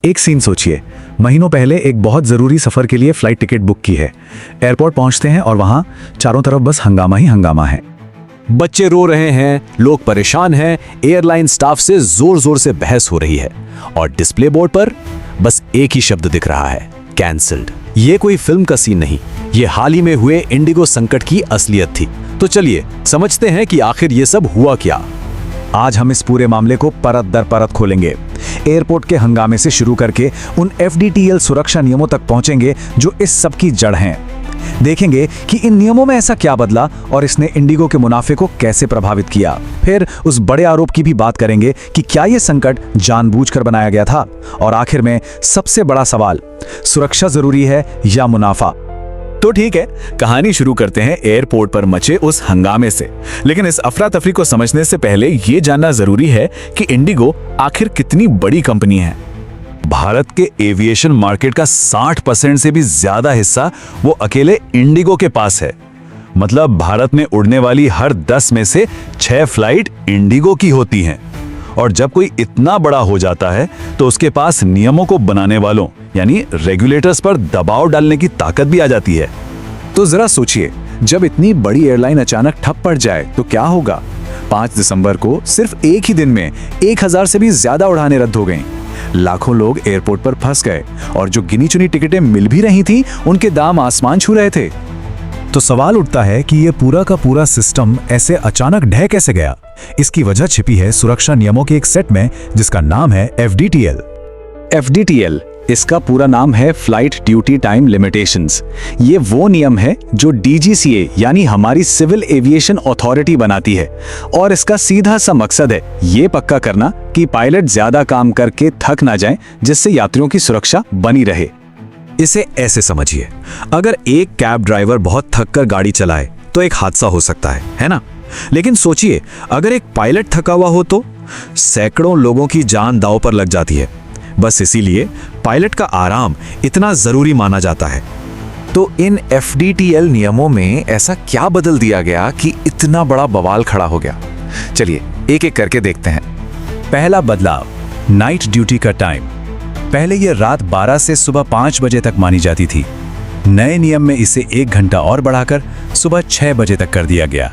एक सीन सोचिए, महीनों पहले एक बहुत जरूरी सफर के लिए फ्लाइट टिकट बुक की है। एयरपोर्ट पहुंचते हैं और वहां चारों तरफ बस हंगामा ही हंगामा है। बच्चे रो रहे हैं, लोग परेशान हैं, एयरलाइन स्टाफ से जोर जोर से बहस हो रही है और डिस्प्ले बोर्ड पर बस एक ही शब्द दिख रहा है, कैंसल्ड। ये कोई फिल्म का सीन नहीं, ये हाल ही में हुए इंडिगो संकट की असलियत थी। तो चलिए समझते हैं कि आखिर ये सब हुआ क्या। आज हम इस पूरे मामले को परत दर परत खोलेंगे, एयरपोर्ट के हंगामे से शुरू करके उन FDTL सुरक्षा नियमों तक पहुंचेंगे जो इस सब की जड़ हैं। देखेंगे कि इन नियमों में ऐसा क्या बदला और इसने इंडिगो के मुनाफे को कैसे प्रभावित किया। फिर उस बड़े आरोप की भी बात करेंगे कि क्या यह संकट जानबूझकर बनाया गया था। और आखिर में सबसे बड़ा सवाल, सुरक्षा जरूरी है या मुनाफा। तो ठीक है, कहानी शुरू करते हैं एयरपोर्ट पर मचे उस हंगामे से। लेकिन इस अफरा तफरी को समझने से पहले ये जानना जरूरी है कि इंडिगो आखिर कितनी बड़ी कंपनी है। भारत के एविएशन मार्केट का 60% से भी ज्यादा हिस्सा वो अकेले इंडिगो के पास है। मतलब भारत में उड़ने वाली हर 10 में से 6 फ्लाइट इंडिगो की होती हैं। और जब कोई इतना बड़ा हो जाता है तो उसके पास नियमों को बनाने वालों यानी रेगुलेटर्स पर दबाव डालने की ताकत भी आ जाती है। तो जरा सोचिए, जब इतनी बड़ी एयरलाइन अचानक ठप पड़ जाए तो क्या होगा। 5 दिसंबर को सिर्फ एक ही दिन में 1000 से भी ज्यादा उड़ानें रद्द हो गईं। लाखों लोग एयरपोर्ट पर फंस गए और जो गिनी चुनी टिकटें मिल भी रही थी उनके दाम आसमान छू रहे थे। तो सवाल उठता है कि यह पूरा का पूरा सिस्टम ऐसे अचानक ढह कैसे गया। इसकी वजह छिपी है सुरक्षा नियमों के एक सेट में जिसका नाम है FDTL। FDTL, इसका पूरा नाम है फ्लाइट ड्यूटी टाइम लिमिटेशंस। ये वो नियम है जो DGCA यानी हमारी सिविल एविएशन अथॉरिटी बनाती है और इसका सीधा सा मकसद है ये पक्का करना कि पायलट ज्यादा काम करके थक ना जाएं, जिससे यात्रियों की सुरक्षा बनी रहे। इसे ऐसे समझिए, अगर एक कैब ड्राइवर बहुत थक कर गाड़ी चलाए तो एक हादसा हो सकता है ना। लेकिन सोचिए, अगर एक पायलट थका हुआ हो तो सैकड़ों लोगों की जान दांव पर लग जाती है। बस इसीलिए पायलट का आराम इतना जरूरी माना जाता है। तो इन FDTL नियमों में ऐसा क्या बदल दिया गया कि इतना बड़ा बवाल खड़ा हो गया। चलिए एक एक करके देखते हैं। पहला बदलाव, नाइट ड्यूटी का टाइम। पहले यह रात 12 से सुबह 5 बजे तक मानी जाती थी। नए नियम में इसे 1 घंटा और बढ़ाकर सुबह 6 बजे तक कर दिया गया।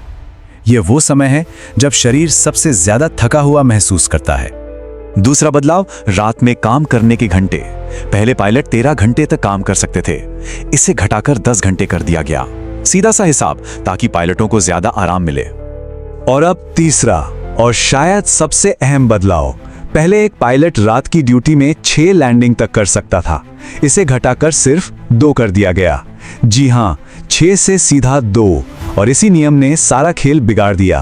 यह वो समय है जब शरीर सबसे ज्यादा थका हुआ महसूस करता है। दूसरा बदलाव, रात में काम करने के घंटे। पहले पायलट 13 घंटे तक काम कर सकते थे, इसे घटाकर 10 घंटे कर दिया गया। सीधा सा हिसाब, ताकि पायलटों को ज्यादा आराम मिले। और अब तीसरा और शायद सबसे अहम बदलाव, पहले एक पायलट रात की ड्यूटी में 6 लैंडिंग तक कर सकता था, इसे घटाकर सिर्फ 2 कर दिया गया। जी हां, 6 से सीधा 2। और इसी नियम ने सारा खेल बिगाड़ दिया।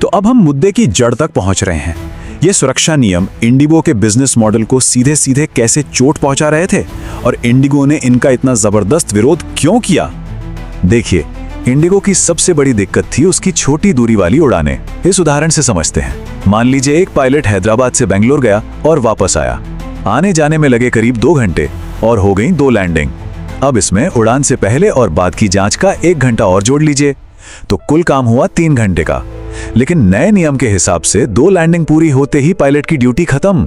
तो अब हम मुद्दे की जड़ तक पहुंच रहे हैं। ये सुरक्षा नियम इंडिगो के बिजनेस मॉडल को सीधे सीधे कैसे चोट पहुंचा रहे थे और इंडिगो ने इनका इतना जबरदस्त विरोध क्यों किया। देखिए, इंडिगो की सबसे बड़ी दिक्कत थी उसकी छोटी दूरी वाली उड़ानें। इस उदाहरण से समझते हैं। मान लीजिए एक पायलट हैदराबाद से बेंगलोर गया और वापस आया। आने जाने में लगे करीब 2 घंटे और हो गई 2 लैंडिंग। अब इसमें उड़ान से पहले और बाद की जांच का 1 घंटा और जोड़ लीजिए तो कुल काम हुआ 3 घंटे का। लेकिन नए नियम के हिसाब से 2 लैंडिंग पूरी होते ही पायलट की ड्यूटी खत्म।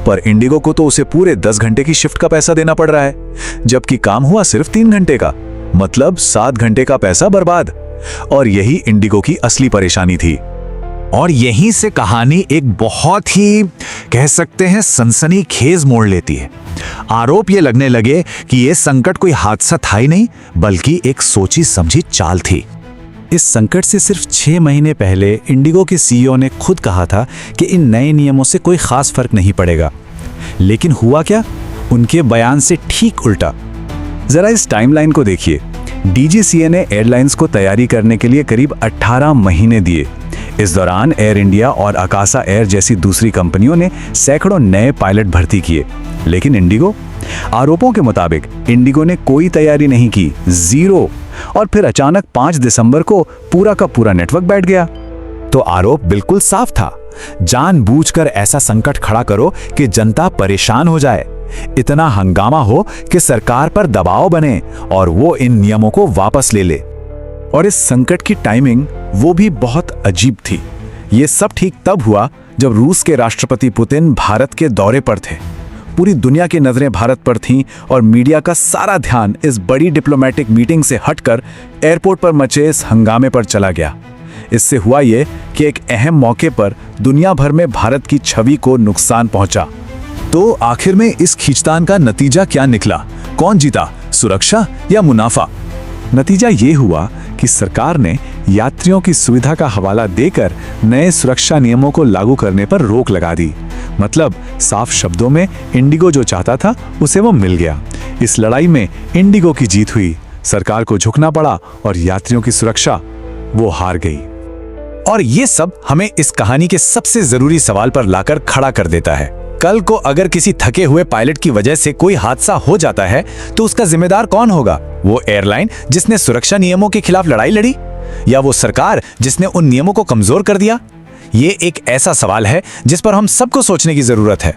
पर इंडिगो को तो उसे पूरे 10 घंटे की शिफ्ट का पैसा देना पड़ रहा है, जबकि काम हुआ सिर्फ 3 घंटे का। मतलब 7 घंटे का पैसा बर्बाद। और यही इंडिगो की असली परेशानी थी। और यहीं से कहानी एक बहुत ही कह सकते हैं सनसनीखेज मोड़ लेती है। आरोप ये लगने लगे कि ये संकट कोई हादसा था ही नहीं, बल्कि एक सोची समझी चाल थी। इस संकट से सिर्फ 6 महीने पहले इंडिगो के CEO ने खुद कहा था कि इन नए नियमों से कोई खास फर्क नहीं पड़ेगा। लेकिन हुआ क्या, उनके बयान से ठीक उल्टा। जरा इस टाइमलाइन को देखिए। DGCA ने एयरलाइंस को तैयारी करने के लिए करीब 18 महीने दिए। इस दौरान एयर इंडिया और अकासा एयर जैसी दूसरी कंपनियों ने सैकड़ों नए पायलट भर्ती किए। लेकिन इंडिगो, आरोपों के मुताबिक इंडिगो ने कोई तैयारी नहीं की, 0। और फिर अचानक 5 दिसंबर को पूरा का पूरा नेटवर्क बैठ गया। तो आरोप बिल्कुल साफ था, जानबूझकर ऐसा संकट खड़ा करो कि जनता परेशान हो जाए, इतना हंगामा हो कि सरकार पर दबाव बने और वो इन नियमों को वापस ले ले। और इस संकट की टाइमिंग वो भी बहुत अजीब थी। ये सब ठीक तब हुआ जब रूस के राष्ट्रपति पुतिन भारत के दौरे पर थे। पूरी दुनिया की नजरें भारत पर थीं और मीडिया का सारा ध्यान इस बड़ी डिप्लोमेटिक मीटिंग से हटकर एयरपोर्ट पर मचे इस हंगामे पर चला गया। इससे हुआ ये कि एक अहम मौके पर दुनिया भर में भारत की छवि को नुकसान पहुंचा। तो आखिर में इस खींचतान का नतीजा क्या निकला? कौन जीता, सुरक्षा या मुनाफा? नतीजा ये हुआ कि सरकार ने यात्रियों की सुविधा का हवाला देकर नए सुरक्षा नियमों को लागू करने पर रोक लगा दी। मतलब साफ शब्दों में इंडिगो जो चाहता था उसे वो मिल गया। इस लड़ाई में इंडिगो की जीत हुई, सरकार को झुकना पड़ा और यात्रियों की सुरक्षा वो हार गई। और ये सब हमें इस कहानी के सबसे जरूरी सवाल पर लाकर खड़ा कर देता है। कल को अगर किसी थके हुए पायलट की वजह से कोई हादसा हो जाता है तो उसका जिम्मेदार कौन होगा? वो एयरलाइन जिसने सुरक्षा नियमों के खिलाफ लड़ाई लड़ी, या वो सरकार जिसने उन नियमों को कमजोर कर दिया? ये एक ऐसा सवाल है जिस पर हम सबको सोचने की जरूरत है।